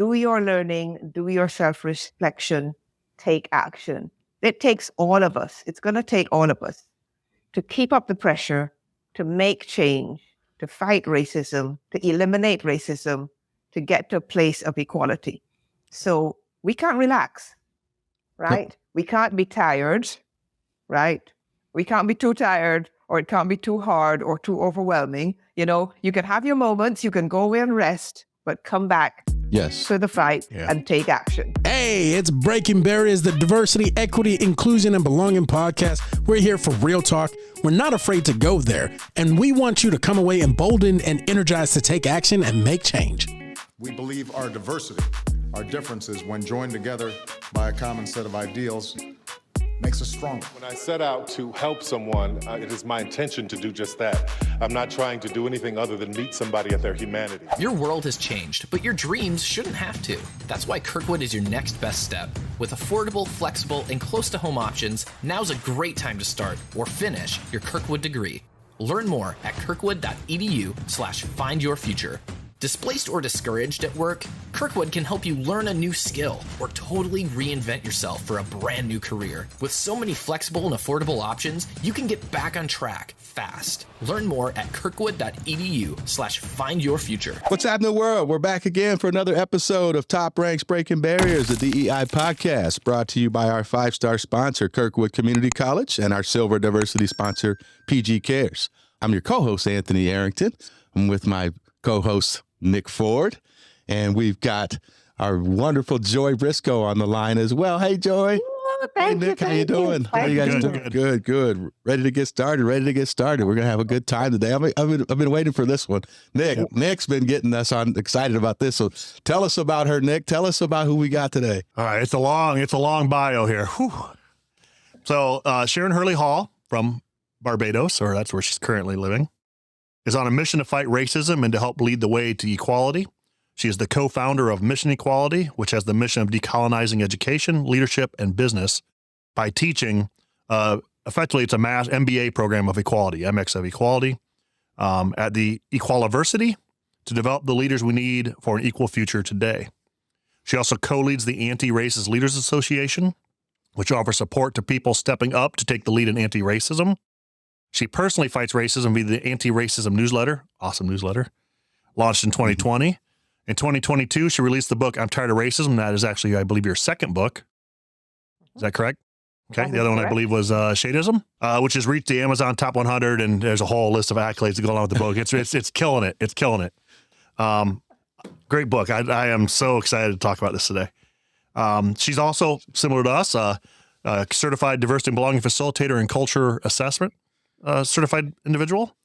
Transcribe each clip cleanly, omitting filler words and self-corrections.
do your learning, do your self-reflection, take action. It takes all of us. It's going to take all of us to keep up the pressure, to make change, to fight racism, to eliminate racism, to get to a place of equality. So we can't relax, right? Nope. We can't be tired, right? We can't be too tired, or it can't be too hard or too overwhelming. You know, you can have your moments, you can go away and rest, but come back to the fight and take action. Hey, it's Breaking Barriers, the diversity, equity, inclusion, and belonging podcast. We're here for real talk. We're not afraid to go there. And we want you to come away emboldened and energized to take action and make change. We believe our diversity, our differences, when joined together by a common set of ideals, makes us stronger. When I set out to help someone, it is my intention to do just that. I'm not trying to do anything other than meet somebody at their humanity. Your world has changed, but your dreams shouldn't have to. That's why Kirkwood is your next best step. With affordable, flexible, and close-to-home options, now's a great time to start or finish your Kirkwood degree. Learn more at kirkwood.edu/findyourfuture. Displaced or discouraged at work? Kirkwood can help you learn a new skill or totally reinvent yourself for a brand new career. With so many flexible and affordable options, you can get back on track fast. Learn more at kirkwood.edu/findyourfuture. What's happening, world? We're back again for another episode of Top Ranks Breaking Barriers, the DEI podcast, brought to you by our 5-star sponsor, Kirkwood Community College, and our silver diversity sponsor, PG Cares. I'm your co-host, Anthony Arrington. I'm with my co-host, Nick Ford, and we've got our wonderful Joy Briscoe on the line as well. Hey, Joy. Oh, Hey, Nick, how you doing? How you guys doing? Good. Ready to get started. We're gonna have a good time today. I've been waiting for this one. Nick's been getting us on excited about this. So tell us about her, Nick. Tell us about who we got today. All right, it's a long bio here. Whew. So Sharon Hurley Hall from Barbados, or that's where she's currently living, is on a mission to fight racism and to help lead the way to equality. She is the co-founder of Mission Equality, which has the mission of decolonizing education, leadership, and business by teaching, effectively it's a mass MBA program of equality, MX of equality, at the Equaliversity to develop the leaders we need for an equal future today. She also co-leads the Anti-Racist Leaders Association, which offers support to people stepping up to take the lead in anti-racism. She personally fights racism via the Anti-Racism newsletter, awesome newsletter, launched in 2020. In 2022, she released the book, I'm Tired of Racism. That is actually, I believe, your second book. Is that correct? Okay. The other one, I believe, was Shadism, which has reached the Amazon Top 100, and there's a whole list of accolades that go along with the book. It's killing it. It's killing it. Great book. I am so excited to talk about this today. She's also, similar to us, a certified diversity and belonging facilitator and culture assessment certified individual,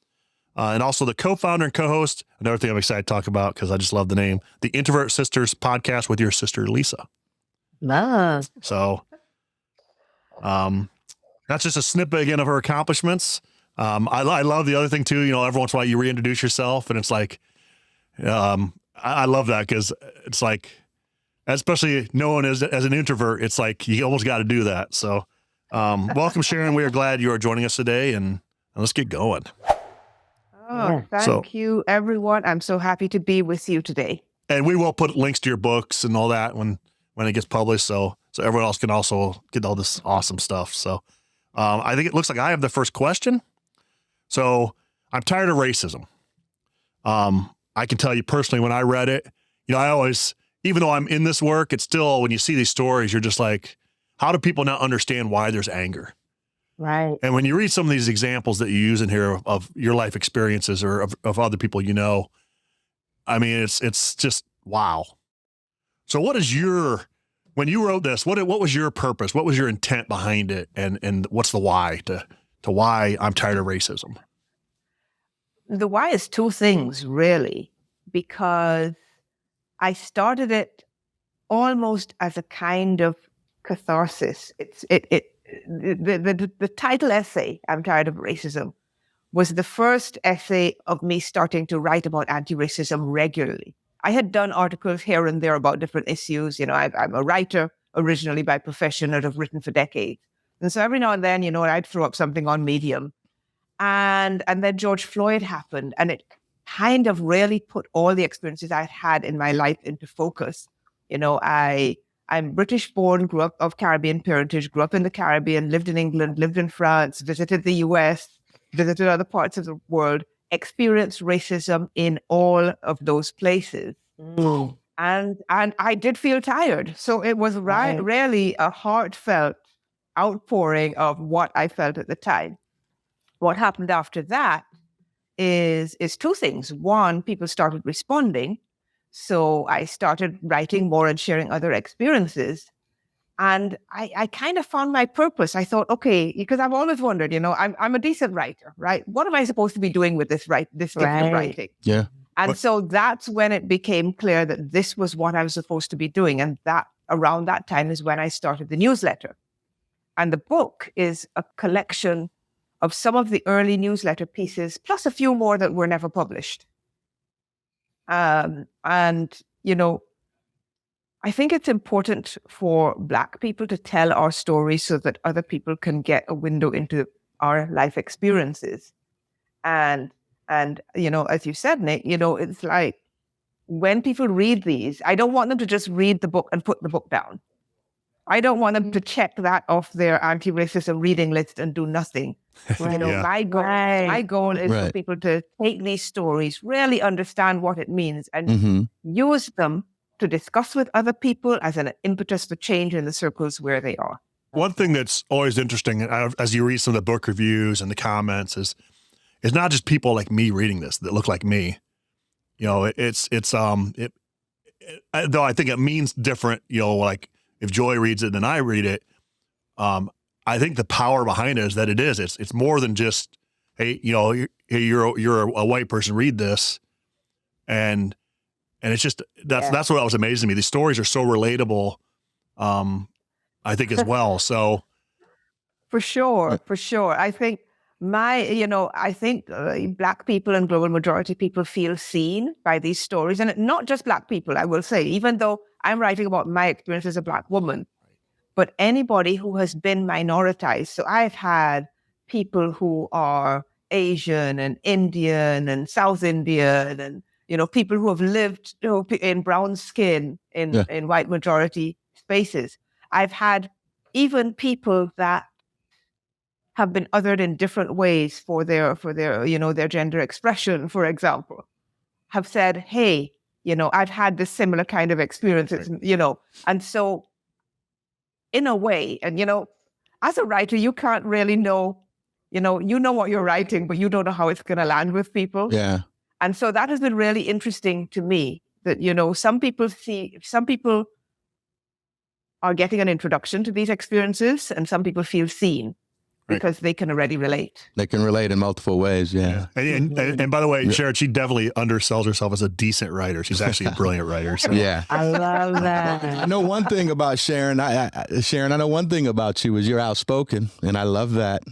and also the co-founder and co-host. Another thing I'm excited to talk about because I just love the name, the Introvert Sisters podcast with your sister Lisa. Love. So, that's just a snippet again of her accomplishments. I love the other thing too. You know, every once in a while you reintroduce yourself, and it's like, I love that because it's like, especially knowing as an introvert, it's like you almost got to do that. So, welcome, Sharon. We are glad you are joining us today, and let's get going. Oh, thank you, everyone. I'm so happy to be with you today. And we will put links to your books and all that when it gets published, so everyone else can also get all this awesome stuff. So, I think it looks like I have the first question. So, I'm tired of racism. I can tell you personally, when I read it, you know, I always, even though I'm in this work, it's still, when you see these stories, you're just like, how do people not understand why there's anger? Right. And when you read some of these examples that you use in here of your life experiences or of other people you know, I mean, it's just, wow. So what is when you wrote this, what was your purpose? What was your intent behind it? And what's the why to why I'm tired of racism? The why is two things, really, because I started it almost as a kind of catharsis. The title essay, I'm Tired of Racism, was the first essay of me starting to write about anti-racism regularly. I had done articles here and there about different issues. You know, I'm a writer originally by profession and have written for decades. And so every now and then, you know, I'd throw up something on Medium. And then George Floyd happened, and it kind of really put all the experiences I'd had in my life into focus I'm British born, grew up of Caribbean parentage, grew up in the Caribbean, lived in England, lived in France, visited the US, visited other parts of the world, experienced racism in all of those places. And I did feel tired. So it was really a heartfelt outpouring of what I felt at the time. What happened after that is two things. One, people started responding. So I started writing more and sharing other experiences. And I kind of found my purpose. I thought, okay, because I've always wondered, I'm a decent writer, right? What am I supposed to be doing with this gift of writing? Yeah. And so that's when it became clear that this was what I was supposed to be doing. And that around that time is when I started the newsletter. And the book is a collection of some of the early newsletter pieces, plus a few more that were never published. And, I think it's important for Black people to tell our stories so that other people can get a window into our life experiences. And as you said, Nick, it's like when people read these, I don't want them to just read the book and put the book down. I don't want them to check that off their anti-racism reading list and do nothing. My goal is for people to take these stories, really understand what it means, and use them to discuss with other people as an impetus for change in the circles where they are. One thing that's always interesting as you read some of the book reviews and the comments is not just people like me reading this that look like me. Though I think it means different, like if Joy reads it than I read it, I think the power behind it is that it's more than just, hey, you're a white person, read this. And it's just, that's what was amazing to me. These stories are so relatable, I think, as well. So for sure. I think Black people and global majority people feel seen by these stories, and not just Black people, I will say, even though I'm writing about my experience as a Black woman, but anybody who has been minoritized. So I've had people who are Asian and Indian and South Indian and, people who have lived in brown skin in white majority spaces. I've had even people that have been othered in different ways for their their gender expression, for example, have said, hey, I've had this similar kind of experiences, and so in a way, and as a writer, you can't really know, you know what you're writing, but you don't know how it's going to land with people. Yeah. And so that has been really interesting to me that, some people are getting an introduction to these experiences and some people feel seen because they can already relate. They can relate in multiple ways. Yeah. And by the way, Sharon, she definitely undersells herself as a decent writer. She's actually a brilliant writer. So. Yeah. I love that. I know one thing about Sharon. Sharon, I know one thing about you is you're outspoken, and I love that.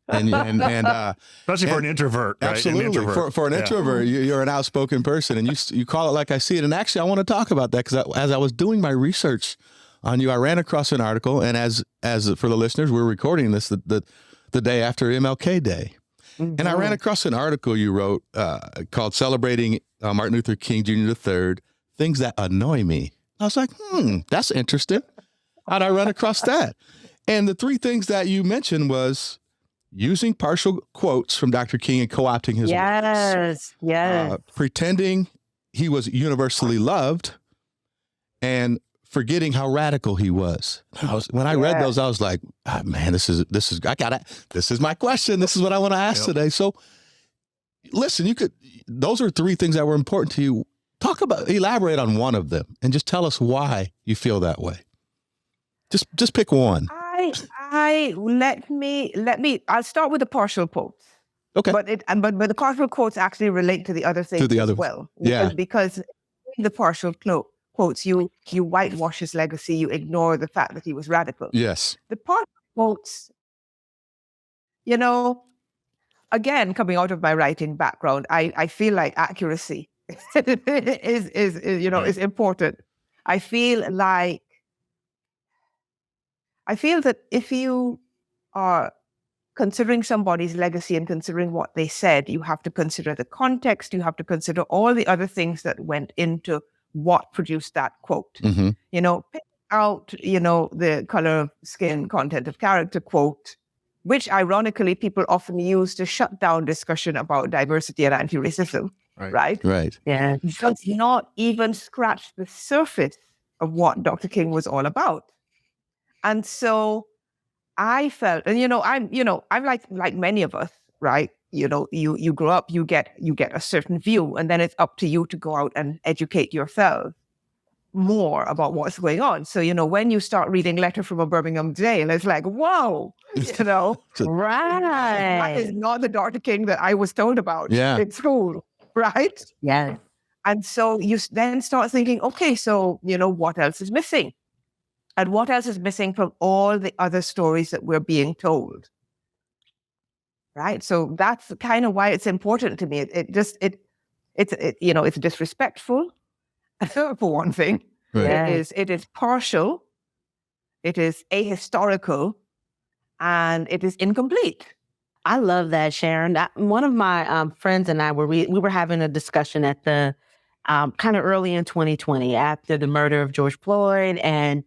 Especially for an introvert, right? Absolutely. For an introvert, you're an outspoken person, and you call it like I see it. And actually, I want to talk about that because as I was doing my research on you, I ran across an article, and as for the listeners, we're recording this the day after MLK Day, and I ran across an article you wrote called "Celebrating Martin Luther King Jr. III: Things That Annoy Me." I was like, that's interesting. How'd I run across that? And the three things that you mentioned was using partial quotes from Dr. King and co-opting his words. Yes. Pretending he was universally loved, and forgetting how radical he was. When I read those, I was like, man, this is my question. This is what I want to ask today. So listen, those are three things that were important to you. Elaborate on one of them and just tell us why you feel that way. Just pick one. I'll start with the partial quotes. Okay. But the partial quotes actually relate to the other things as well. Because the partial quotes, you whitewash his legacy, you ignore the fact that he was radical. Yes. The partial quotes, again, coming out of my writing background, I feel like accuracy is important. I feel that if you are considering somebody's legacy and considering what they said, you have to consider the context, you have to consider all the other things that went into what produced that quote. Mm-hmm. Pick out, the color of skin, content of character quote, which ironically people often use to shut down discussion about diversity and anti-racism, right? Right. Yeah. Does not even scratch the surface of what Dr. King was all about. And so I felt, and I'm like many of us, right? You grow up, you get a certain view, and then it's up to you to go out and educate yourself more about what's going on. So, when you start reading Letter from a Birmingham Jail, it's like, whoa, Right. that is not the Dr. King that I was told about in school, right? Yes. And so you then start thinking, okay, so, what else is missing? And what else is missing from all the other stories that we're being told? Right? So that's kind of why it's important to me. It's disrespectful, for one thing. Right. It is partial, it is ahistorical, and it is incomplete. I love that, Sharon. One of my friends and I we were having a discussion at the kind of early in 2020 after the murder of George Floyd and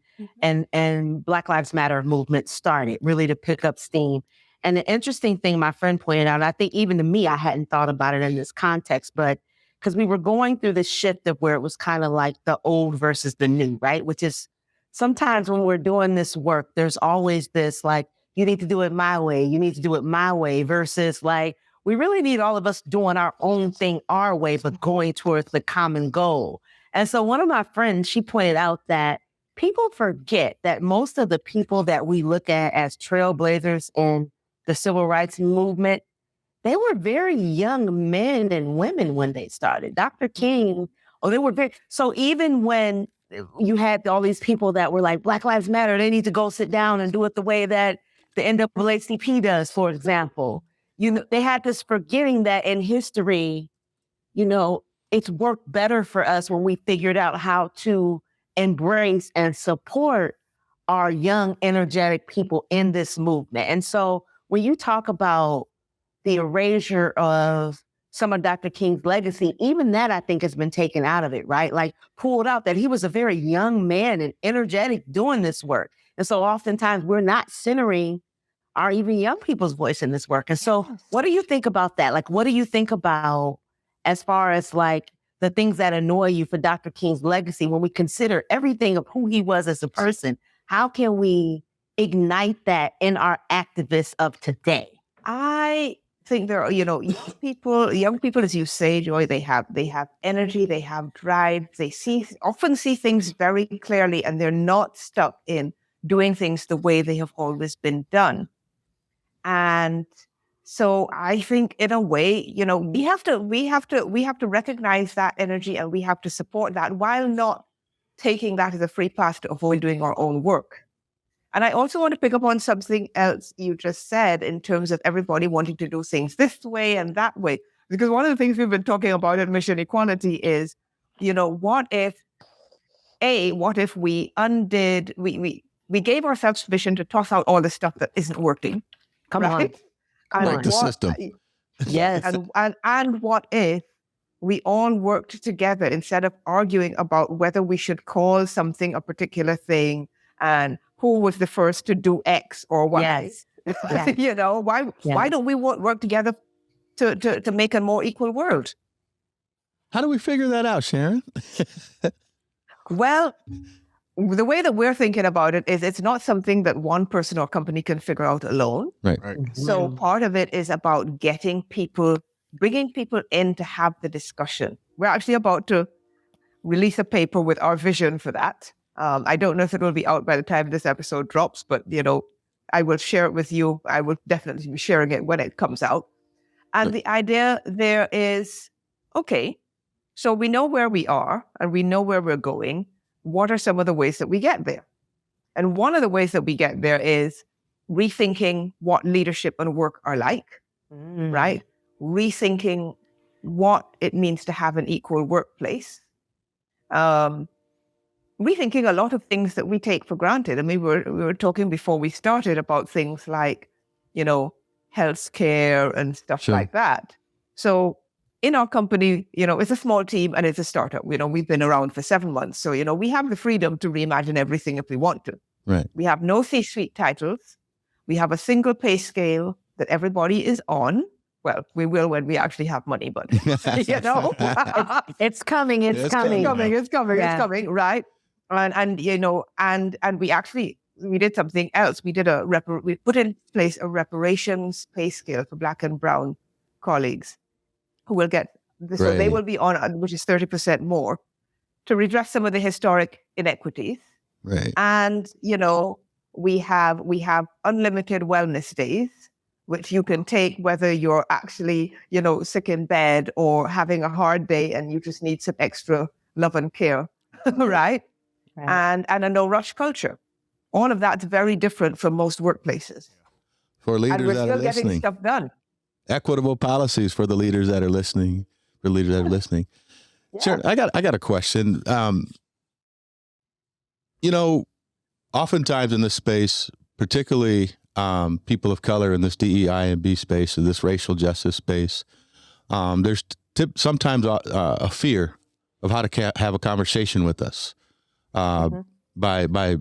Black Lives Matter movement started really to pick up steam. And the interesting thing my friend pointed out, I think even to me, I hadn't thought about it in this context, but because we were going through this shift of where it was kind of like the old versus the new, right? Which is sometimes when we're doing this work, there's always this like, you need to do it my way, you need to do it my way, versus like, we really need all of us doing our own thing our way, but going towards the common goal. And so one of my friends, she pointed out that people forget that most of the people that we look at as trailblazers in the civil rights movement, they were very young men and women when they started. Dr. King, they were very, so even when you had all these people that were like, Black Lives Matter, they need to go sit down and do it the way that the NAACP does, for example. They had this forgetting that in history, it's worked better for us when we figured out how to embrace and support our young, energetic people in this movement. And so when you talk about the erasure of some of Dr. King's legacy, even that I think has been taken out of it, right? Like pulled out that he was a very young man and energetic doing this work. And so oftentimes we're not centering our even young people's voice in this work. And so what do you think about that? Like, what do you think about as far as like the things that annoy you for Dr. King's legacy when we consider everything of who he was as a person? How can we ignite that in our activists of today? I think there are, young people, as you say, Joy, they have energy, they have drive, they often see things very clearly, and they're not stuck in doing things the way they have always been done. And so I think in a way, we have to recognize that energy, and we have to support that while not taking that as a free pass to avoid doing our own work. And I also want to pick up on something else you just said in terms of everybody wanting to do things this way and that way. Because one of the things we've been talking about at Mission Equality is, what if we undid, we gave ourselves permission to toss out all the stuff that isn't working. Come on. Like the system. Yes. And what if we all worked together instead of arguing about whether we should call something a particular thing and who was the first to do X or Y? Yes. Why don't we work together to make a more equal world? How do we figure that out, Sharon? Well, the way that we're thinking about it is it's not something that one person or company can figure out alone. Right. So part of it is about bringing people in to have the discussion. We're actually about to release a paper with our vision for that. I don't know if it will be out by the time this episode drops, but, I will share it with you. I will definitely be sharing it when it comes out. And the idea there is, okay, so we know where we are and we know where we're going. What are some of the ways that we get there? And one of the ways that we get there is rethinking what leadership and work are like, right? Rethinking what it means to have an equal workplace. Rethinking a lot of things that we take for granted. I mean, we were talking before we started about things like, healthcare and stuff like that. So in our company, it's a small team and it's a startup. We've been around for 7 months. So, we have the freedom to reimagine everything if we want to. Right. We have no C-suite titles. We have a single pay scale that everybody is on. Well, we will when we actually have money, but It's coming. It's coming. It's coming, right? And we did something else. We put in place a reparations pay scale for Black and Brown colleagues who will get this. So they will be on, which is 30% more, to redress some of the historic inequities. Right. And, we have unlimited wellness days, which you can take whether you're actually, sick in bed or having a hard day and you just need some extra love and care, right? And a no rush culture. All of that's very different from most workplaces. For leaders and we're that still are getting listening, stuff done. equitable policies for the leaders that are listening. Yeah. Sharon, I got a question. Oftentimes in this space, particularly people of color in this DEI and B space, in this racial justice space, there's sometimes a fear of how to have a conversation with us by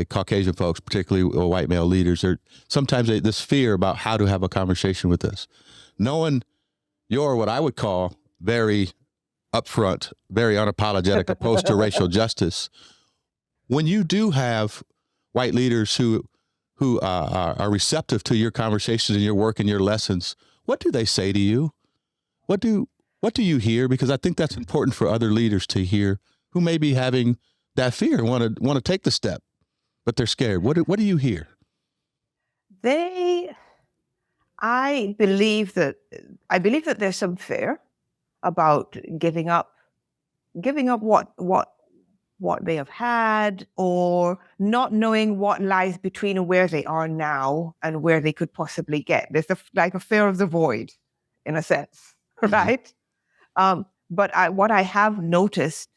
Caucasian folks, particularly white male leaders. Or sometimes this fear about how to have a conversation with us. Knowing you're what I would call very upfront, very unapologetic, opposed to racial justice. When you do have white leaders who are receptive to your conversations and your work and your lessons, what do they say to you? What do you hear? Because I think that's important for other leaders to hear who may be having that fear, want to take the step, but they're scared. What do you hear? I believe that there's some fear about giving up what they have had, or not knowing what lies between where they are now and where they could possibly get. There's like a fear of the void, in a sense, right? But what I have noticed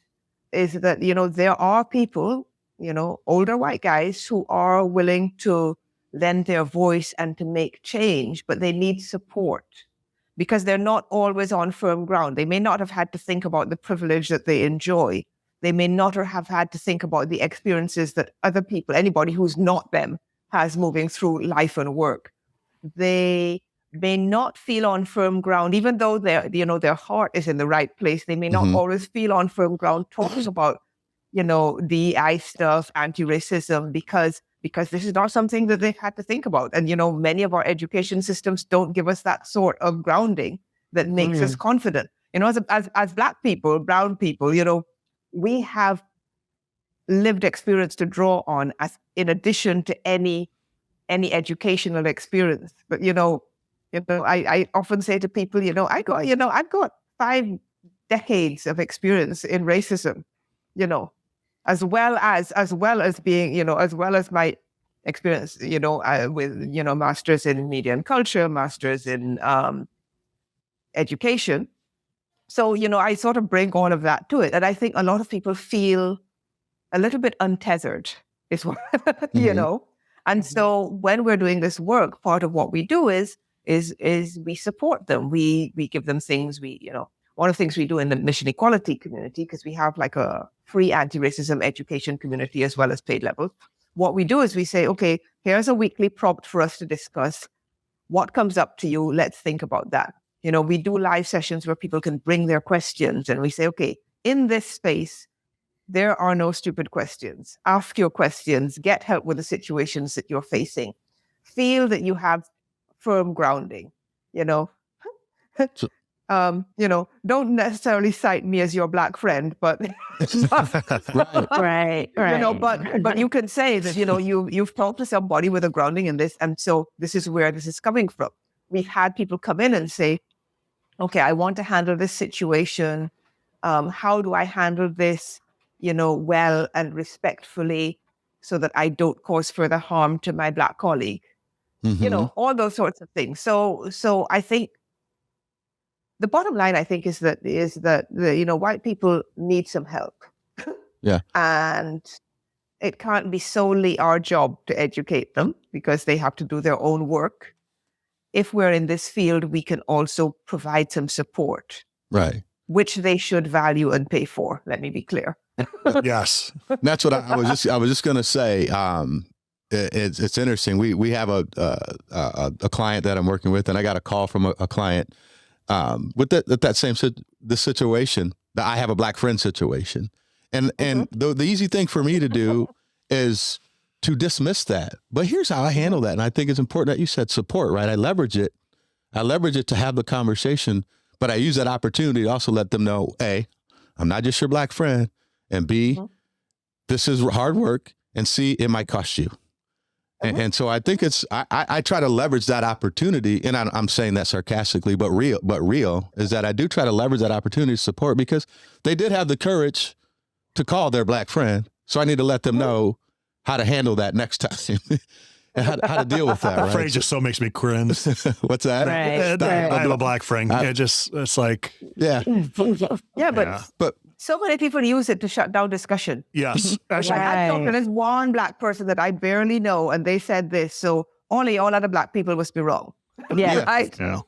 is that, there are people, older white guys who are willing to lend their voice and to make change, but they need support because they're not always on firm ground. They may not have had to think about the privilege that they enjoy. They may not have had to think about the experiences that other people, anybody who's not them, has moving through life and work. They may not feel on firm ground, even though their heart is in the right place. They may not always feel on firm ground talking about, DEI stuff, anti-racism, because this is not something that they've had to think about. And, many of our education systems don't give us that sort of grounding that makes us confident. As Black people, brown people, we have lived experience to draw on as in addition to any educational experience. But I often say to people, I've got 5 decades of experience in racism, as well as being, as well as my experience, with masters in media and culture, masters in education. So, I sort of bring all of that to it. And I think a lot of people feel a little bit untethered, is what, And so when we're doing this work, part of what we do is we support them. We give them things. One of the things we do in the mission equality community, because we have like a free anti-racism education community as well as paid levels. What we do is we say, okay, here's a weekly prompt for us to discuss. What comes up to you? Let's think about that. We do live sessions where people can bring their questions, and we say, okay, in this space, there are no stupid questions. Ask your questions, get help with the situations that you're facing. Feel that you have firm grounding, don't necessarily cite me as your Black friend, but right. But you can say that, you've talked to somebody with a grounding in this, and so this is where this is coming from. We've had people come in and say, okay, I want to handle this situation. How do I handle this, well and respectfully so that I don't cause further harm to my Black colleague? All those sorts of things. So I think the bottom line, I think, is that white people need some help. Yeah. And it can't be solely our job to educate them because they have to do their own work. If we're in this field, we can also provide some support Right. which they should value and pay for. Let me be clear. Yes. That's what I was just going to say. It's interesting. We have a client that I'm working with, and I got a call from a client with that same situation, that I have a black friend situation. And the easy thing for me to do is to dismiss that. But here's how I handle that. And I think it's important that you said support, right? I leverage it to have the conversation, but I use that opportunity to also let them know, A, I'm not just your black friend, and B, this is hard work, and C, it might cost you. And so I think I try to leverage that opportunity, and I'm saying that sarcastically, but real is that I do try to leverage that opportunity to support, because they did have the courage to call their black friend. So I need to let them know how to handle that next time and how to deal with that. That right? phrase just so makes me cringe. What's that? Right. I have a black friend. It's like, Yeah. Yeah, Yeah. But so many people use it to shut down discussion. yes. Like, I talked to Right. this one black person that I barely know, and they said this, so only all other black people must be wrong. Yeah. Right? Yeah.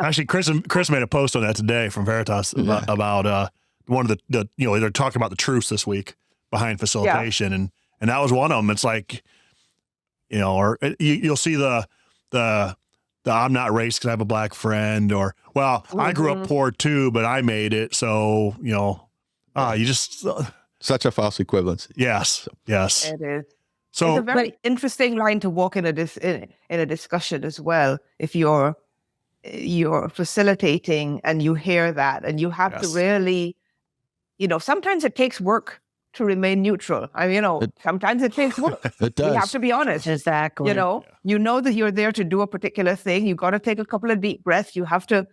Actually, Chris made a post on that today from Veritas about one of the they're talking about the truths this week behind facilitation, and that was one of them. It's like, or you'll see the I'm not racist because I have a black friend, or I grew up poor too, but I made it, so you just such a false equivalence. yes. It is. So It's a very interesting line to walk in a discussion as well. If you're facilitating and you hear that, and you have to Yes. really, sometimes it takes work to remain neutral. Sometimes it takes work. It We have does. to be honest. Exactly. You know that you're there to do a particular thing. You got to take a couple of deep breaths. You have to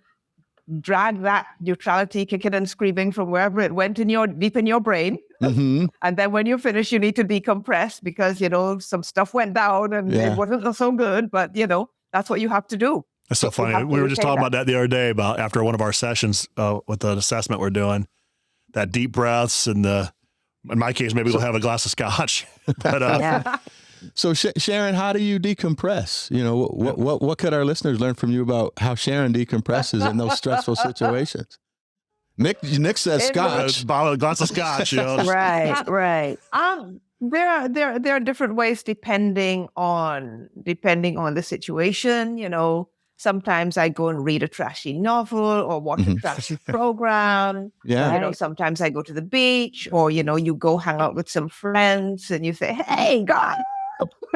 drag that neutrality, kicking and screaming from wherever it went deep in your brain. Mm-hmm. And then when you're finished, you need to decompress because, some stuff went down and Yeah. it wasn't so good. But, that's what you have to do. it's so You funny. have We to were just say talking that. about that the other day about after one of our sessions with the assessment we're doing, that deep breaths and in my case, maybe we'll have a glass of scotch. But Yeah. So Sharon, how do you decompress? What could our listeners learn from you about how Sharon decompresses in those stressful situations? Nick says scotch. a glass of scotch, Right. There are different ways depending on the situation. Sometimes I go and read a trashy novel or watch a trashy program. Yeah. Sometimes I go to the beach, or you go hang out with some friends and you say, "Hey, God,"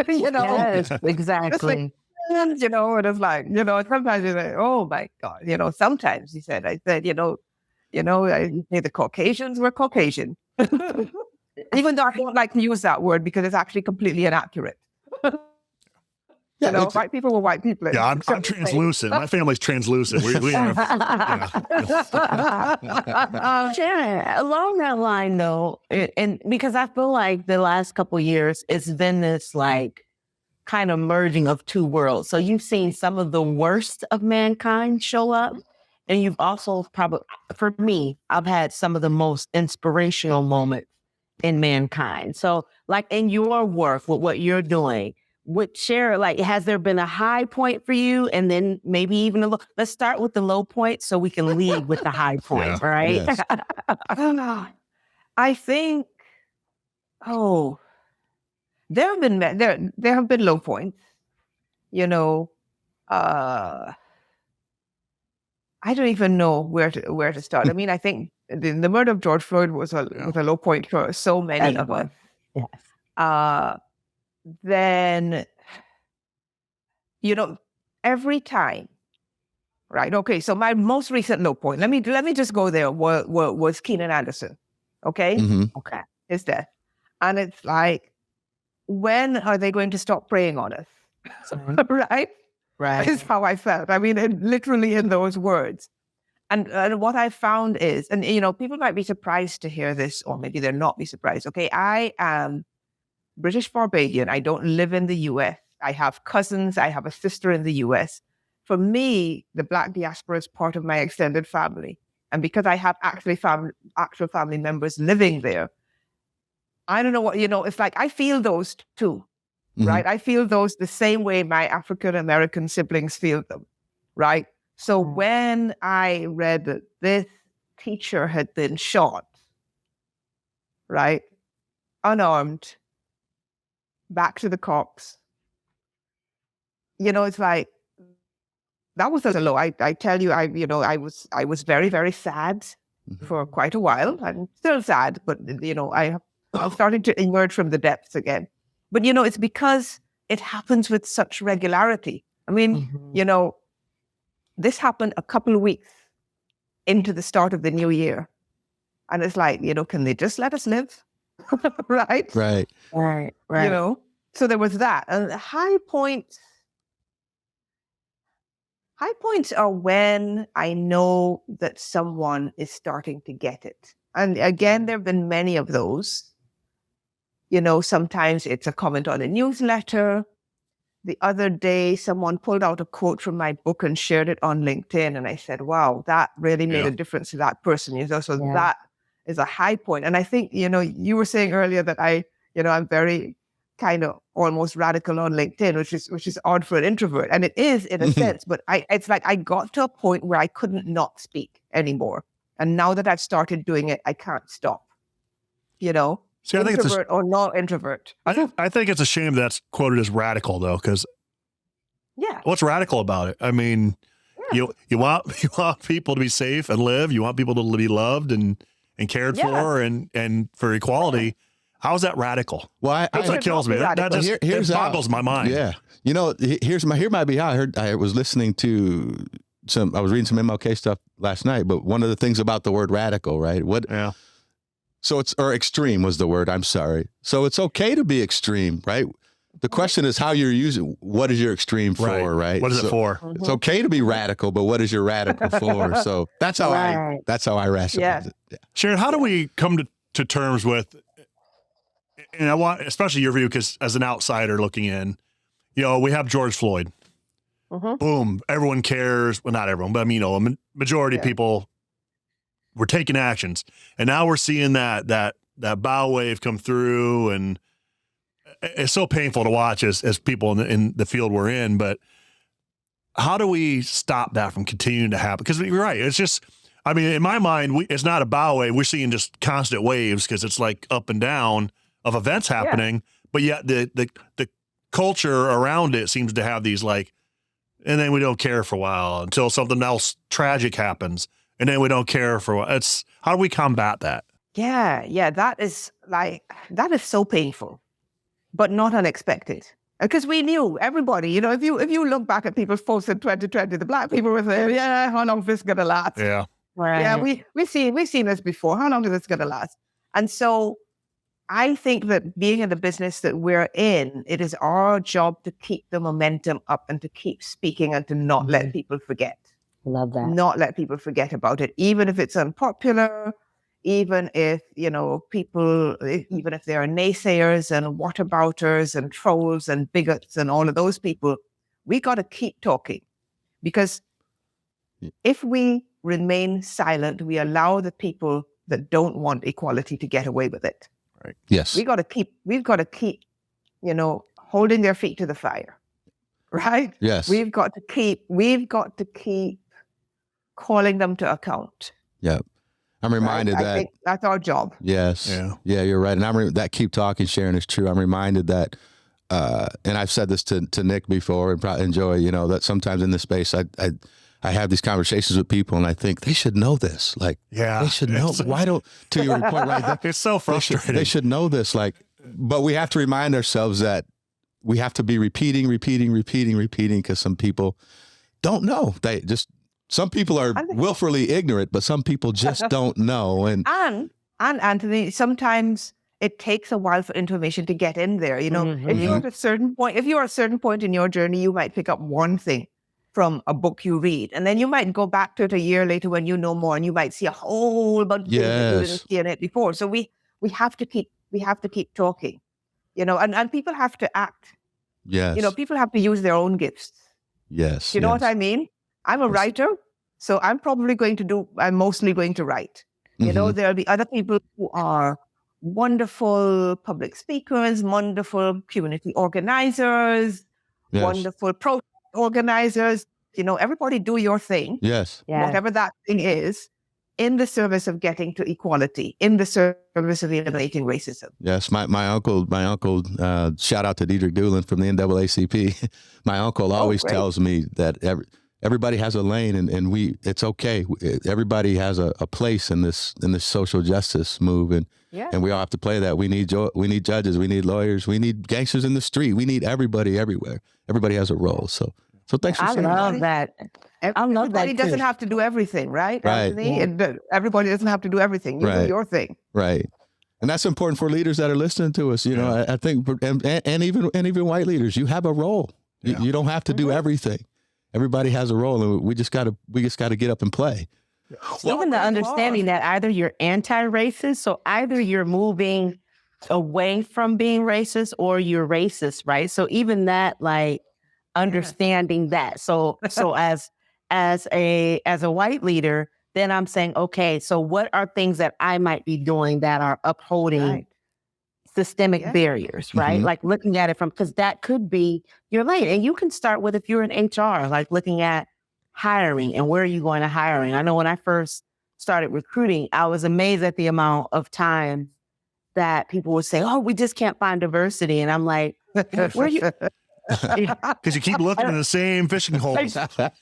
Yes, exactly. and it's like, sometimes you say, "Oh my God," sometimes he said, I said, I say the Caucasians were Caucasian. Even though I don't like to use that word because it's actually completely inaccurate. White people were white people. Yeah, I'm translucent. My family's translucent. We have, Sharon, along that line though, and because I feel like the last couple of years, it's been this like kind of merging of two worlds. So you've seen some of the worst of mankind show up, and you've also probably, for me, I've had some of the most inspirational moments in mankind. So like in your work with what you're doing, share, like, has there been a high point for you? And then maybe even let's start with the low point so we can lead with the high point, right? Yes. I think, there have been low points. I don't even know where to start. I mean, I think the murder of George Floyd was a low point for so many of us. Yes. Then, every time, right? Okay, so my most recent low point, let me just go there, was Keenan Anderson, okay? Mm-hmm. Okay. His death. And it's like, when are they going to stop preying on us? Right? Right. Is how I felt. I mean, literally in those words. And what I found is, and people might be surprised to hear this, or maybe they're not be surprised. Okay, I am British Barbadian. I don't live in the US. I have cousins. I have a sister in the US. For me, the Black diaspora is part of my extended family. And because I have actual family members living there, I don't know what, it's like I feel those too, right? I feel those the same way my African-American siblings feel them, right? So when I read this teacher had been shot, right? Unarmed, back to the cops. It's like, that was a low. I tell you, I was very, very sad for quite a while. I'm still sad, but I'm starting to emerge from the depths again. But it's because it happens with such regularity. I mean, this happened a couple of weeks into the start of the new year. And it's like, can they just let us live? Right? Right. So there was that. And high points are when I know that someone is starting to get it. And again, there have been many of those. Sometimes it's a comment on a newsletter. The other day, someone pulled out a quote from my book and shared it on LinkedIn. And I said, wow, that really made a difference to that person. So that is a high point. And I think, you were saying earlier that I'm very kind of almost radical on LinkedIn, which is odd for an introvert. And it is in a sense, but it's like I got to a point where I couldn't not speak anymore. And now that I've started doing it, I can't stop, See, I think introvert or not introvert. I think it's a shame that's quoted as radical, though, because what's radical about it? I mean, you want people to be safe and live. You want people to be loved and cared for and for equality. How is that radical? Well, that's what kills me. That just it boggles my mind. Yeah, here might be how I was listening to I was reading some MLK stuff last night, but one of the things about the word radical, right? So or extreme was the word, I'm sorry. So it's okay to be extreme, right? The question is how you're using, what is your extreme for, right? What is it for? It's okay to be radical, but what is your radical for? So that's how I rationalize it. Yeah. Sharon, how do we come to terms with, and I want, especially your view, because as an outsider looking in, we have George Floyd. Boom. Everyone cares. Well, not everyone, but I mean, a majority of people were taking actions. And now we're seeing that bow wave come through, and it's so painful to watch as people in the field we're in. But how do we stop that from continuing to happen? Because you're right. It's just, I mean, in my mind, it's not a bow wave. We're seeing just constant waves because it's like up and down of events happening. But yet the culture around it seems to have these and then we don't care for a while until something else tragic happens. And then we don't care for what. It's how do we combat that? Yeah, that is so painful, but not unexpected. Because we knew, everybody, if you look back at people's posts in 2020, the Black people were saying, how long is this gonna last? Yeah, right. Yeah, we've seen this before. How long is this gonna last? And so, I think that being in the business that we're in, it is our job to keep the momentum up and to keep speaking and to not let people forget. Love that. Not let people forget about it, even if it's unpopular, even if, people, even if there are naysayers and whatabouters and trolls and bigots and all of those people, we got to keep talking. Because if we remain silent, we allow the people that don't want equality to get away with it. Right. Yes. We've got to keep, holding their feet to the fire. Right? Yes. We've got to keep calling them to account. Yeah. I'm reminded that. I think that's our job. Yes. Yeah, you're right. And that keep talking, Sharon, is true. I'm reminded that, and I've said this to Nick before and probably enjoy, that sometimes in this space, I have these conversations with people and I think they should know this. They should know. Why don't, to your point right there. It's so frustrating. They should know this. But we have to remind ourselves that we have to be repeating because some people don't know. Some people are willfully ignorant, but some people just don't know. And Anthony, sometimes it takes a while for information to get in there. If you're at a certain point in your journey, you might pick up one thing from a book you read, and then you might go back to it a year later when you know more, and you might see a whole bunch of things that you didn't see in it before. So we have to keep talking, and people have to act. Yes. People have to use their own gifts. Yes. You know what I mean? I'm a writer, so I'm mostly going to write. There'll be other people who are wonderful public speakers, wonderful community organizers, wonderful protest organizers. Everybody do your thing. Yes. Whatever that thing is. in the service of getting to equality, in the service of eliminating racism. Yes, my uncle, shout out to Diedrich Doolin from the NAACP. My uncle always tells me that everybody has a lane, and it's okay. Everybody has a place in this social justice move, and we all have to play that. We need judges, we need lawyers, we need gangsters in the street, we need everybody everywhere. Everybody has a role. So thanks for saying that. I love that. Everybody doesn't have to do everything, right? Right. Anthony? And everybody doesn't have to do everything. You do your thing. Right. And that's important for leaders that are listening to us. You know, I think, and even white leaders, you have a role. You don't have to do everything. Everybody has a role, and we just got to get up and play. Even the understanding that either you're anti-racist, so either you're moving away from being racist or you're racist, right? So even that, like, understanding that. So as a white leader, then I'm saying, okay, so what are things that I might be doing that are upholding systemic barriers, right? Mm-hmm. Like looking at it because that could be your lane. And you can start with, if you're in HR, like looking at hiring and where are you going to hiring? I know when I first started recruiting, I was amazed at the amount of time that people would say, oh, we just can't find diversity. And I'm like, where you... Because you keep looking in the same fishing holes,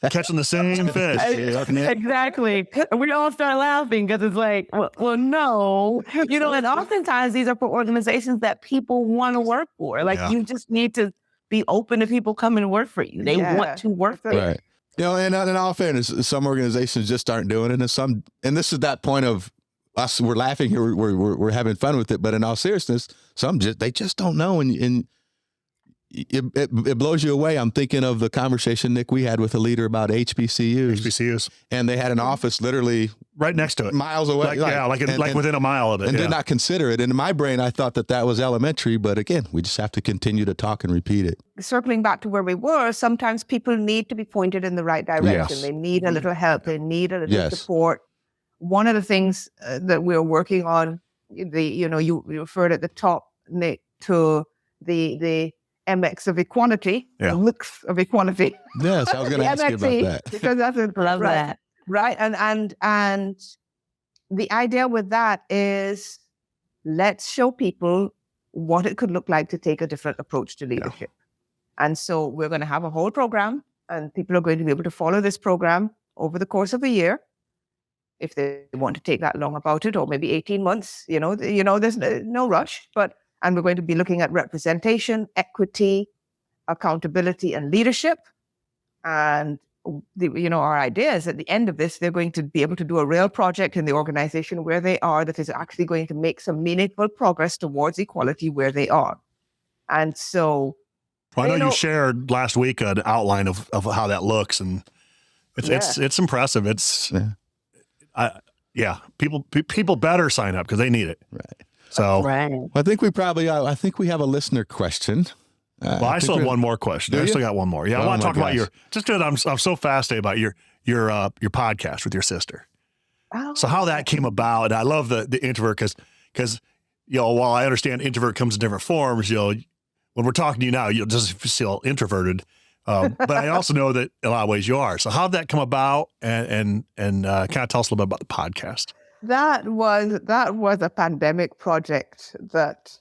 catching the same fish. Exactly. And we all start laughing because it's like, well, no. You know, and oftentimes these are for organizations that people want to work for. Like, you just need to be open to people coming to work for you. They want to work for you. Right. You know, and in all fairness, some organizations just aren't doing it. And this is that point of us, we're laughing here, we're having fun with it. But in all seriousness, they just don't know. And it blows you away. I'm thinking of the conversation, Nick, we had with a leader about HBCUs. And they had an office literally right next to it, miles away. Like within a mile of it. And did not consider it. And in my brain, I thought that was elementary. But again, we just have to continue to talk and repeat it. Circling back to where we were, sometimes people need to be pointed in the right direction. Yes. They need a little help. They need a little support. One of the things that we're working on, you referred at the top, Nick, to the MX of equality, the looks of equality. Yes, I was going to ask you about that. Because that's love that. Right. And the idea with that is, let's show people what it could look like to take a different approach to leadership. And so we're going to have a whole program, and people are going to be able to follow this program over the course of a year, if they want to take that long about it, or maybe 18 months. There's no rush, and we're going to be looking at representation, equity, accountability, and leadership. And our idea is at the end of this, they're going to be able to do a real project in the organization where they are that is actually going to make some meaningful progress towards equality where they are. And so... Well, I know you shared last week an outline of how that looks, and it's impressive. It's... people better sign up because they need it. Right. So I think we have a listener question. I still have one more question. I still got one more. Yeah, I want to talk about just because I'm so fascinated about your podcast with your sister. Oh. So how that came about, and I love the introvert because while I understand introvert comes in different forms, when we're talking to you now, you just feel introverted. But I also know that in a lot of ways you are. So how did that come about? And kind of tell us a little bit about the podcast. That was a pandemic project that,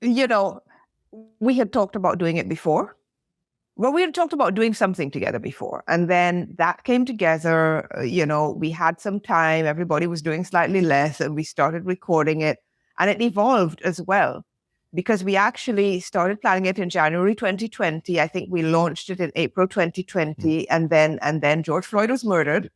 we had talked about doing it before. Well, we had talked about doing something together before. And then that came together, we had some time, everybody was doing slightly less, and we started recording it. And it evolved as well, because we actually started planning it in January 2020. I think we launched it in April 2020. And then George Floyd was murdered.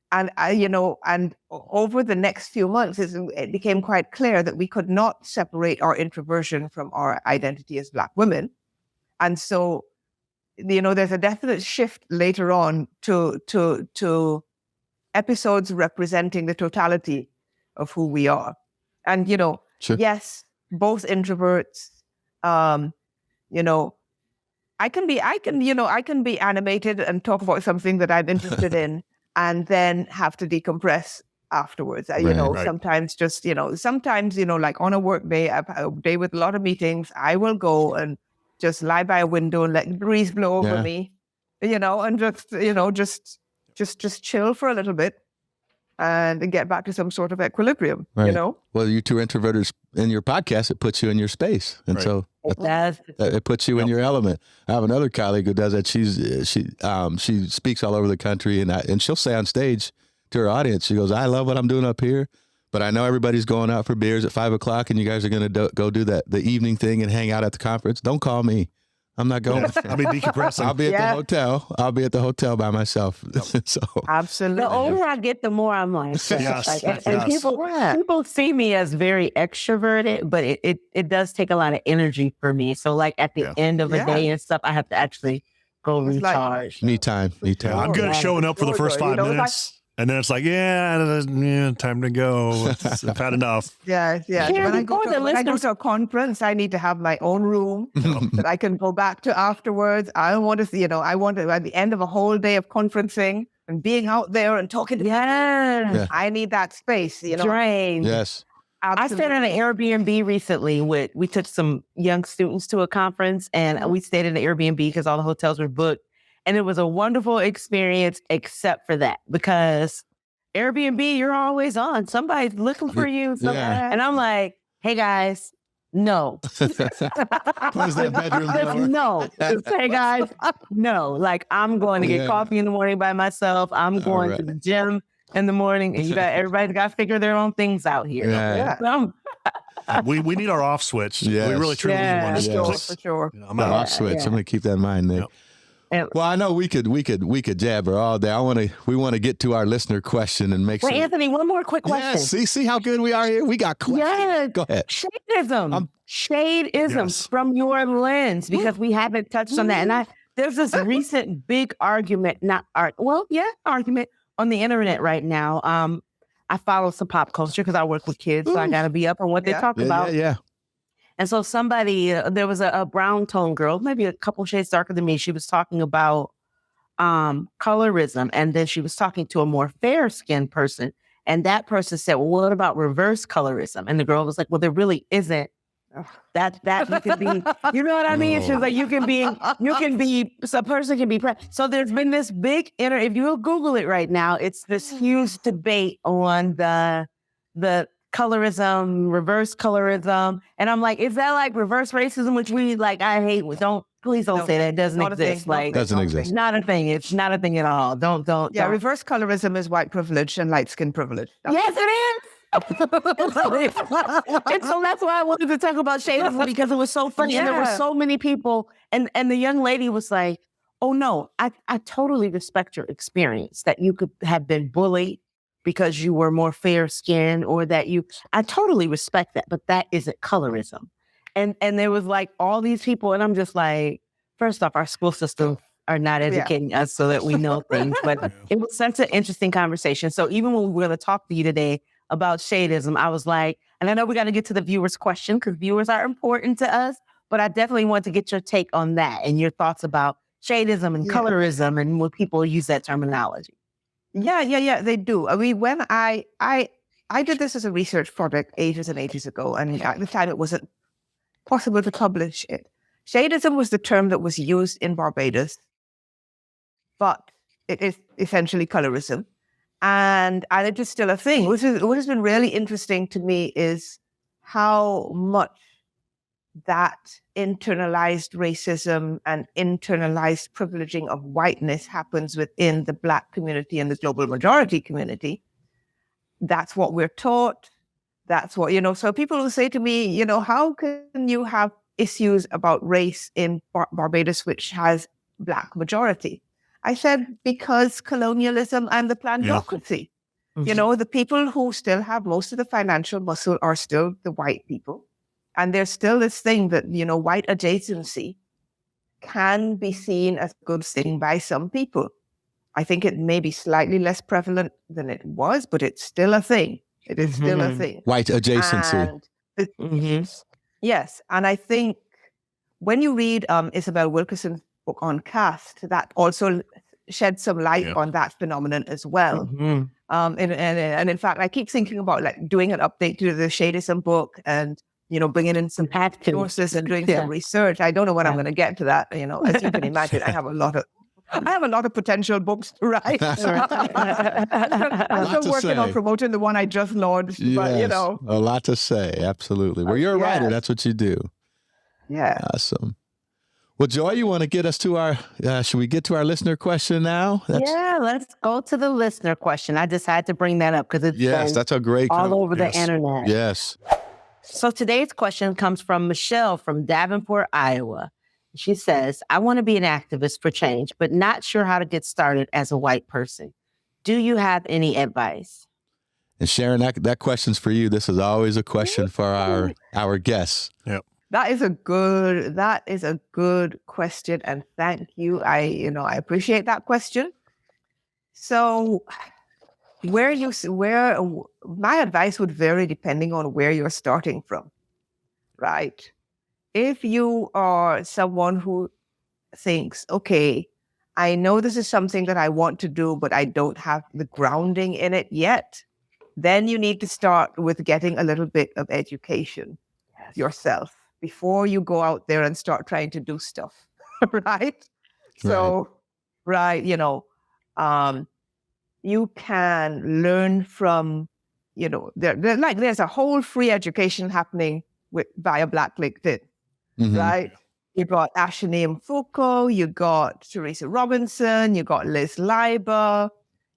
And, and over the next few months, it became quite clear that we could not separate our introversion from our identity as Black women. And so, there's a definite shift later on to episodes representing the totality of who we are. And, sure. Yes, both introverts, I can be animated and talk about something that I'm interested in, and then have to decompress afterwards. Sometimes just, like on a work day, a day with a lot of meetings, I will go and just lie by a window and let the breeze blow over me, and just chill for a little bit. and get back to some sort of equilibrium, Right. you know? Well, you two introverters in your podcast, it puts you in your space. And Right. so That's it puts you in your element. I have another colleague who does that. She speaks all over the country, and she'll say on stage to her audience, she goes, "I love what I'm doing up here, but I know everybody's going out for beers at 5 o'clock, and you guys are going to go do the evening thing and hang out at the conference. Don't call me. I'm not going. I'll be decompressing. I'll be at the hotel. I'll be at the hotel by myself." So Absolutely. the older I get, the more I'm like, Yes, like and yes. people see me as very extroverted, but it does take a lot of energy for me. So like at the end of the day and stuff, I have to actually go It's like- recharge. me time. I'm good at showing up for the first You 5 know, like- minutes. And then it's like, time to go. I've had enough. Yeah. Karen, When I before go the to, when I go listeners- to a conference, I need to have my own room that I can go back to afterwards. I don't want to, I want to, at the end of a whole day of conferencing and being out there and talking to Yeah. I need that space, Drain. Yes. I stayed at an Airbnb recently we took some young students to a conference and we stayed in an Airbnb because all the hotels were booked. And it was a wonderful experience except for that because Airbnb, you're always on. Somebody's looking for you. Yeah. And I'm like, hey guys, no. Close that bedroom Just door. no. Just, hey guys, no. Like I'm going to get Yeah. coffee in the morning by myself. I'm going to the gym in the morning. And everybody's got to figure their own things out here. Yeah. So, We need our off switch. Yes. We really truly Yeah. want to Yes. for sure. I'm The out. off switch. I'm going to keep that in mind, Nick. Yep. And- Well, I know we could jab her all day. We want to get to our listener question and make Wait, sure. Anthony, one more quick question. Yes, see how good we are here. We got questions. Yeah. Go ahead. Shadeism. Shadeism Yes. from your lens, because we haven't touched on that. And there's this recent big argument argument on the internet right now. I follow some pop culture because I work with kids, so I got to be up on what they talk about. Yeah. And so there was a brown tone girl, maybe a couple shades darker than me. She was talking about colorism. And then she was talking to a more fair skinned person. And that person said, well, what about reverse colorism? And the girl was like, well, there really isn't. That you can be, you know what I mean? She was like, so a person can be, so there's been this big if you Google it right now, it's this huge debate on the colorism, reverse colorism. And I'm like, is that like reverse racism, which we like, I hate, please don't say that. It doesn't exist. Like, Doesn't exist. it's not a thing. It's not a thing at all. Don't. Yeah, reverse colorism is white privilege and light skin privilege. Yes, it is. And so that's why I wanted to talk about shadeism because it was so funny. And there were so many people. And the young lady was like, oh no, I totally respect your experience that you could have been bullied because you were more fair skinned or I totally respect that, but that isn't colorism. And there was like all these people. And I'm just like, first off, our school system are not educating us so that we know things. But it was such an interesting conversation. So even when we were going to talk to you today about shadeism, I was like, and I know we got to get to the viewers' question because viewers are important to us, but I definitely want to get your take on that and your thoughts about shadeism and colorism and when people use that terminology. Yeah, they do. I mean, when I did this as a research project ages and ages ago, and at the time it wasn't possible to publish it. Shadeism was the term that was used in Barbados, but it is essentially colorism. And it is still a thing. What has been really interesting to me is how much that internalized racism and internalized privileging of whiteness happens within the Black community and the global majority community. That's what we're taught. That's what, so people will say to me, how can you have issues about race in Barbados, which has Black majority? I said, because colonialism and the plantocracy. Yeah. The people who still have most of the financial muscle are still the white people. And there's still this thing that, white adjacency can be seen as a good thing by some people. I think it may be slightly less prevalent than it was, but it's still a thing. It is still a thing. White adjacency. Yes. And I think when you read Isabel Wilkerson's book on caste, that also shed some light on that phenomenon as well. And in fact, I keep thinking about like doing an update to the Shadeism book and, bringing in some sources and doing some research. I don't know when I'm going to get to that. As you can imagine, I have a lot of I have a lot of potential books to write. I'm still working on promoting the one I just launched. Yes, but, you know. a lot to say. Absolutely. Well, you're a writer. That's what you do. Yeah. Awesome. Well, Joy, you want to get us to our, should we get to our listener question now? Yeah, let's go to the listener question. I just had to bring that up because it's that's a great all over the internet. Yes. So today's question comes from Michelle from Davenport, Iowa. She says, I want to be an activist for change, but not sure how to get started as a white person. Do you have any advice? And Sharon, that question's for you. This is always a question for our guests. Yep. That is a good question, and thank you. I appreciate that question. So, my advice would vary depending on where you're starting from, right? If you are someone who thinks, okay, I know this is something that I want to do, but I don't have the grounding in it yet, then you need to start with getting a little bit of education yourself before you go out there and start trying to do stuff, right? So, you can learn from, there's a whole free education happening via Black LinkedIn, right? You got Ashani Mfuko, you got Teresa Robinson, you got Liz Leiber,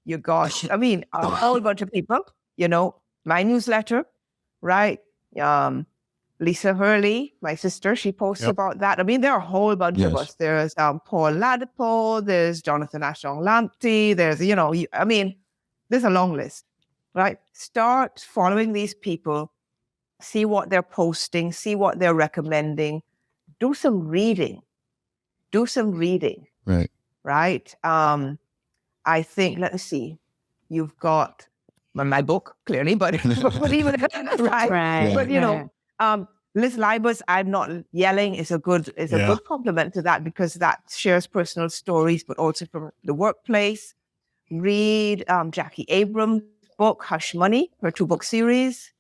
you got, a whole bunch of people, my newsletter, right? Lisa Hurley, my sister, she posts about that. There are a whole bunch of us. There's Paul Ladipo, there's Jonathan Ashton-Lamptey, there's, there's a long list, right? Start following these people, see what they're posting, see what they're recommending, do some reading. Right. Right? I think, let's see, you've got my book, clearly, but even, right? But, Liz Leiber's I'm Not Yelling is a good compliment to that, because that shares personal stories, but also from the workplace. Read Jackie Abrams' book, Hush Money, her 2-book series.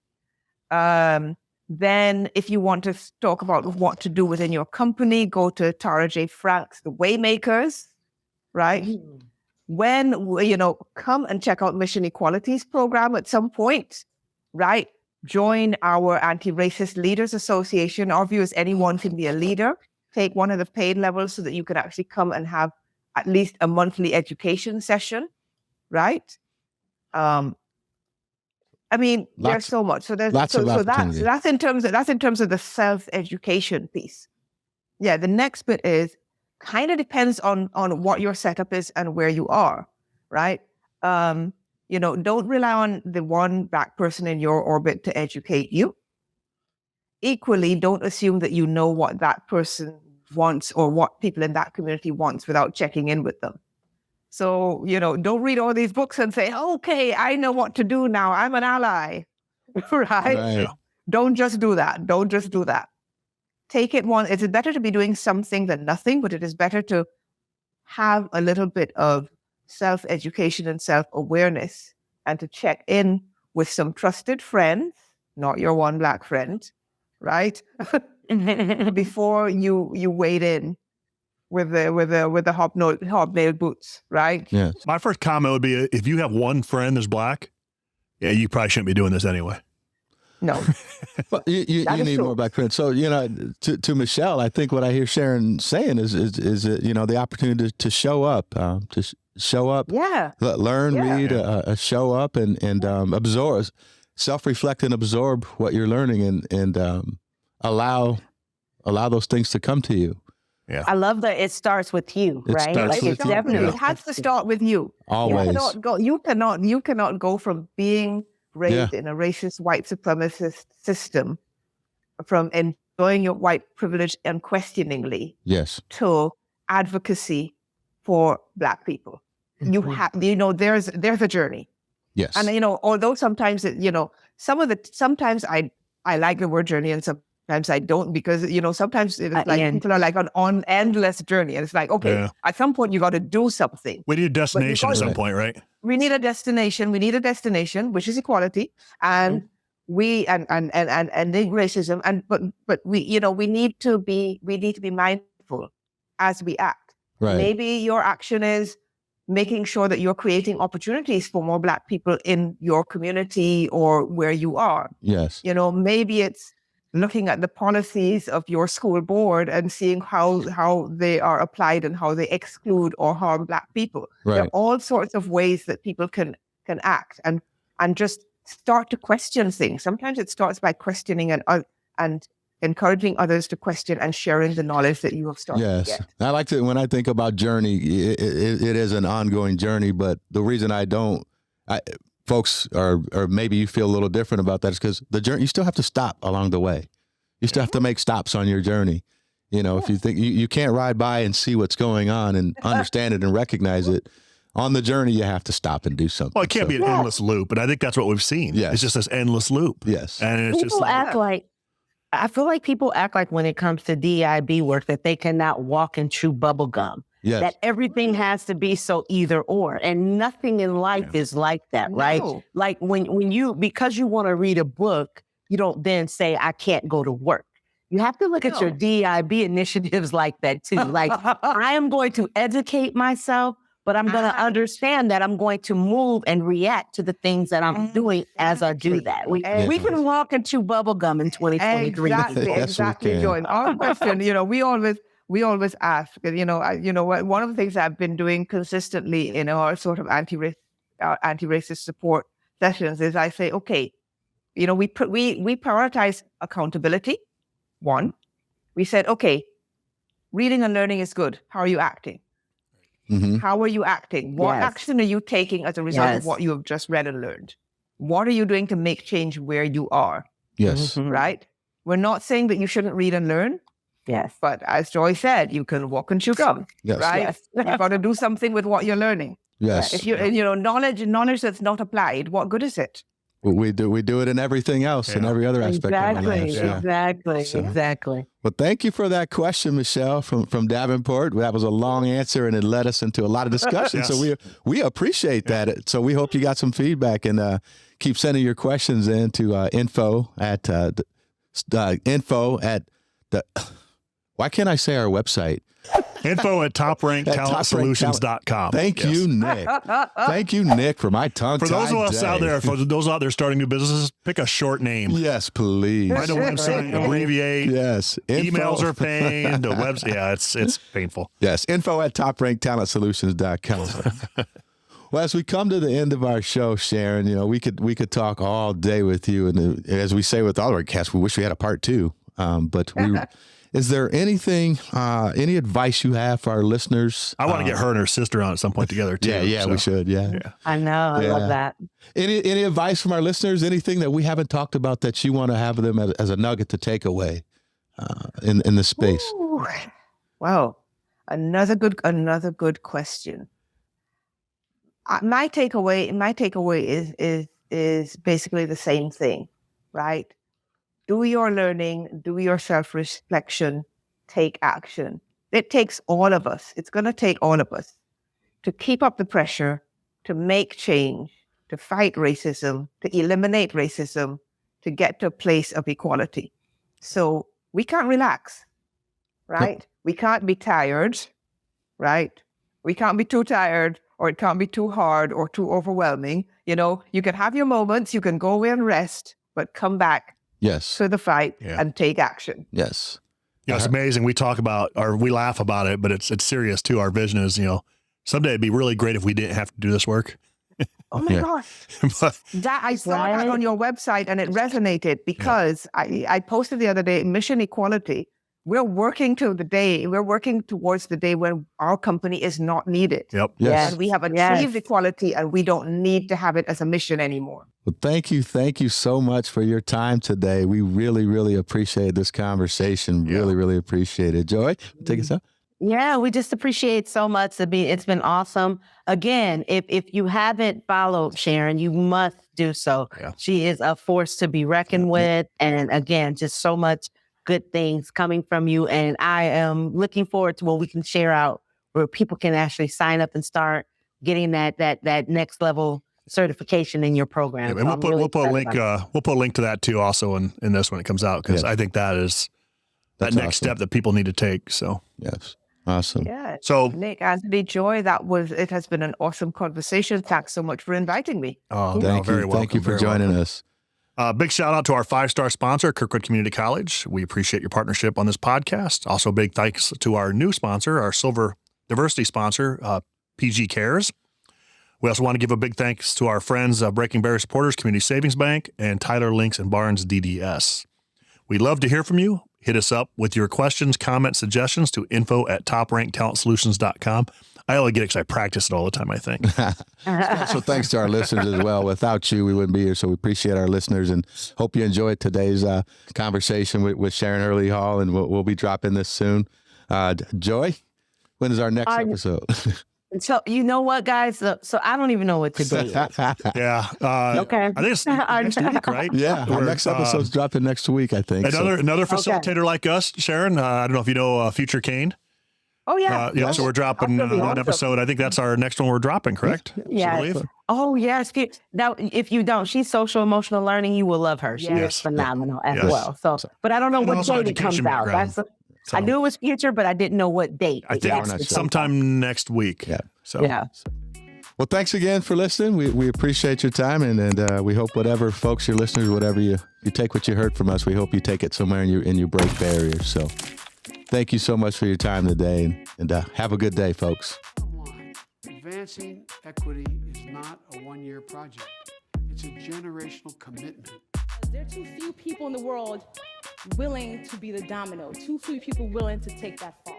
Then if you want to talk about what to do within your company, go to Tara J. Frank's The Waymakers, right? When, come and check out Mission Equality's program at some point, right? Join our Anti-Racist Leaders Association. Our view is anyone can be a leader. Take one of the paid levels so that you can actually come and have at least a monthly education session, right? There's so much. So there's that's in terms of the self-education piece. Yeah, the next bit is kind of depends on what your setup is and where you are, right? Don't rely on the one Black person in your orbit to educate you. Equally, don't assume that you know what that person wants or what people in that community wants without checking in with them. So, don't read all these books and say, okay, I know what to do now. I'm an ally, right? Don't just do that. Take it one. It's better to be doing something than nothing, but it is better to have a little bit of self-education and self-awareness, and to check in with some trusted friends, not your one Black friend, right? Before you wade in with the hobnail boots, right? Yeah. My first comment would be, if you have one friend that's Black, you probably shouldn't be doing this anyway. No. But you need more Black friends. So, to Michelle, I think what I hear Sharon saying is the opportunity to show up, learn, read, show up and absorb, self-reflect and absorb what you're learning and allow those things to come to you. Yeah. I love that it starts with you, right? It has to start with you. Always. You cannot go from being raised in a racist white supremacist system, from enjoying your white privilege unquestioningly, to advocacy for Black people. You have, there's a journey. Yes. And although sometimes sometimes I like the word journey and sometimes I don't, because sometimes it's like people are like on endless journey, and it's like, okay, at some point you got to do something. We need a destination at some point, right? We need a destination, which is equality, and we and ending racism, but we need to be mindful as we act. Right. Maybe your action is making sure that you're creating opportunities for more Black people in your community or where you are. Yes. Maybe it's looking at the policies of your school board and seeing how they are applied and how they exclude or harm Black people. Right. There are all sorts of ways that people can act and just start to question things. Sometimes it starts by questioning and encouraging others to question and sharing the knowledge that you have started to get. I like to, when I think about journey, it is an ongoing journey, but the reason folks or maybe you feel a little different about that is because the journey, you still have to stop along the way. You still have to make stops on your journey. If you think you can't ride by and see what's going on and understand it and recognize it, on the journey, you have to stop and do something. Well, it can't be an endless loop, and I think that's what we've seen. Yes. It's just this endless loop. Yes. And it's People act like, I feel like people act like when it comes to DIB work that they cannot walk and chew bubble gum. Yes. That everything has to be so either or, and nothing in life is like that, right? No. Like when you, because you want to read a book, you don't then say, I can't go to work. You have to look at your DIB initiatives like that too. Like, I am going to educate myself, but I'm going to understand that I'm going to move and react to the things that I'm doing as I do that. We can walk and chew bubble gum in 2023. Exactly, Joy. Our question, we always ask, one of the things I've been doing consistently in our sort of anti-racist support sessions is I say, okay, we prioritize accountability. One, we said, okay, reading and learning is good. How are you acting? Mm-hmm. How are you acting? What action are you taking as a result of what you have just read and learned? What are you doing to make change where you are? Yes. Right? We're not saying that you shouldn't read and learn. Yes. But as Joy said, you can walk and chew gum. Yes. Right? Yes. You've got to do something with what you're learning. Yes. If knowledge that's not applied, what good is it? We do it in everything else, in every other aspect of our lives. Exactly. Well, thank you for that question, Michelle from Davenport. That was a long answer, and it led us into a lot of discussion. So we appreciate that. So we hope you got some feedback, and keep sending your questions in to info at why can't I say our website? Info at topranktalentsolutions.com. Thank you, Nick. Thank you, Nick, for my tongue-tied For those of us day. out there, for those out there starting new businesses, pick a short name. Yes, please. Find a website, abbreviate. Yes. Emails are pain. The webs, it's painful. Yes. Info at topranktalentsolutions.com. Well, as we come to the end of our show, Sharon, we could talk all day with you, and as we say with all our guests, we wish we had a part two. But is there anything, any advice you have for our listeners? I want to get her and her sister on at some point together too. We should. Yeah. I know. I love that. Any advice from our listeners? Anything that we haven't talked about that you want to have them as a nugget to take away in the space? Ooh. Wow, another good question. My takeaway is basically the same thing, right? Do your learning, do your self-reflection, take action. It takes all of us. It's going to take all of us to keep up the pressure, to make change, to fight racism, to eliminate racism, to get to a place of equality. So we can't relax, right? We can't be tired, right? We can't be too tired, or it can't be too hard or too overwhelming. You can have your moments, you can go away and rest, but come back. Yes. To the fight and take action. Yes. It's amazing. We talk about, or we laugh about it, but it's serious too. Our vision is, someday it'd be really great if we didn't have to do this work. Oh my gosh. I saw that on your website and it resonated because I posted the other day, mission equality. We're working towards the day when our company is not needed. Yep. Yes. And we have achieved equality and we don't need to have it as a mission anymore. Well, thank you so much for your time today. We really, really appreciate this conversation. Really, really appreciate it. Joy, take us out. Yeah, we just appreciate so much. It's been awesome. Again, if you haven't followed Sharon, you must do so. Yeah. She is a force to be reckoned with. And again, just so much good things coming from you. And I am looking forward to what we can share out where people can actually sign up and start getting that next level certification in your program. Yeah, and we'll put a link to that too also in this when it comes out, because I think that is that next step that people need to take. So yes. Awesome. Yeah. So, Nick, Anthony, Joy, it has been an awesome conversation. Thanks so much for inviting me. Thank you. Thank you for joining us. Big shout out to our 5-star sponsor, Kirkwood Community College. We appreciate your partnership on this podcast. Also, big thanks to our new sponsor, our Silver Diversity sponsor, PG Cares. We also want to give a big thanks to our friends, Breaking Barrier Supporters, Community Savings Bank, and Tyler Links and Barnes DDS. We'd love to hear from you. Hit us up with your questions, comments, suggestions to info@topranktalentsolutions.com. I only get it because I practice it all the time, I think. So thanks to our listeners as well. Without you, we wouldn't be here. So we appreciate our listeners and hope you enjoyed today's conversation with Sharon Hurley Hall. And we'll be dropping this soon. Joy, when is our next episode? So you know what, guys? So I don't even know what to do. Yeah. Okay. I think it's next week, right? Yeah. Our next episode's dropping next week, I think. Another facilitator like us, Sharon. I don't know if you know Future Kane. Oh, yeah. Yeah, so we're dropping one episode. I think that's our next one we're dropping, correct? Yeah. Oh, yes. Now, if you don't, she's social emotional learning. You will love her. She is phenomenal as well. So, but I don't know what date it comes out. I knew it was future, but I didn't know what date. I think it's sometime next week. Yeah. So. Yeah. Well, thanks again for listening. We appreciate your time, and we hope whatever, folks, your listeners, whatever you take what you heard from us, we hope you take it somewhere and you break barriers. So thank you so much for your time today, and have a good day, folks. Advancing equity is not a one-year project. It's a generational commitment. There are too few people in the world willing to be the domino, too few people willing to take that fall.